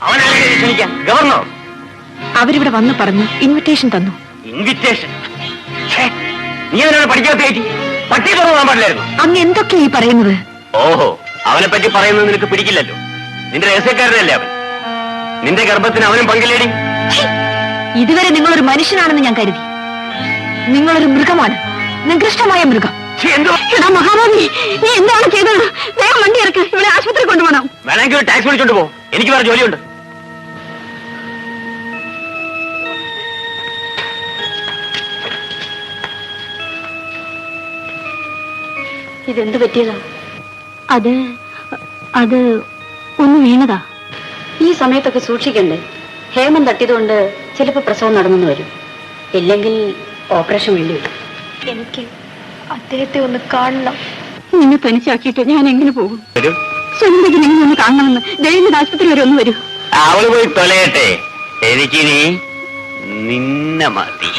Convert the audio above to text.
അവനാരെ ക്ഷണിക്കാം? Governor. അവരിവിടെ വന്ന് പറഞ്ഞു, ഇൻവിറ്റേഷൻ തന്നു. ഇൻവിറ്റേഷൻ? നീ അവനോട് പഠിക്കാത്ത പട്ടി തുറന്നാൻ പാടില്ലായിരുന്നു. അങ്ങ് എന്തൊക്കെയാ ഈ പറയുന്നത്? ഓഹോ, അവനെ പറ്റി പറയുന്നത് നിനക്ക് പിടിക്കില്ലല്ലോ. നിന്റെ രഹസ്യക്കാരനല്ലേ അവൻ. നിന്റെ ഗർഭത്തിന് അവനും പങ്കില്ലേടി? ഇതുവരെ നിങ്ങളൊരു മനുഷ്യനാണെന്ന് ഞാൻ കരുതി. നിങ്ങളൊരു മൃഗമാണ്, നികൃഷ്ടമായ മൃഗം. എടാ മഹാഭാവി, നീ എന്താണ് ചെയ്തത്? വേഗം വണ്ടി ഇറക്ക്, ഇവിടെ ആശുപത്രി കൊണ്ടുപോകണം. വേണമെങ്കിൽ ഒരു ടാക്സി വിളിച്ചോണ്ട് പോ, എനിക്ക് വേറെ ജോലിയുണ്ട്. ഇതെന്ത് പറ്റിയതാ? അത് ഒന്ന് വീണതാ. ഈ സമയത്തൊക്കെ സൂക്ഷിക്കണ്ടേ? ഹേമം തട്ടിയതുകൊണ്ട് ചിലപ്പോൾ പ്രസവം നടന്നു വരും, ഇല്ലെങ്കിൽ ഓപ്പറേഷൻ വേണ്ടി വരും. എനിക്ക് അദ്ദേഹത്തെ ഒന്ന് കാണണം. നിന്നെ തനിച്ചാക്കിയിട്ട് ഞാൻ എങ്ങനെ പോകും? സ്വന്തം നിങ്ങൾ ഒന്ന് കാണണമെന്ന് ദൈവം ആശുപത്രി വരെ ഒന്ന് വരൂ. അവള് പോയി തൊലയട്ടെ, എനിക്കിനി നിന്നെ മതി.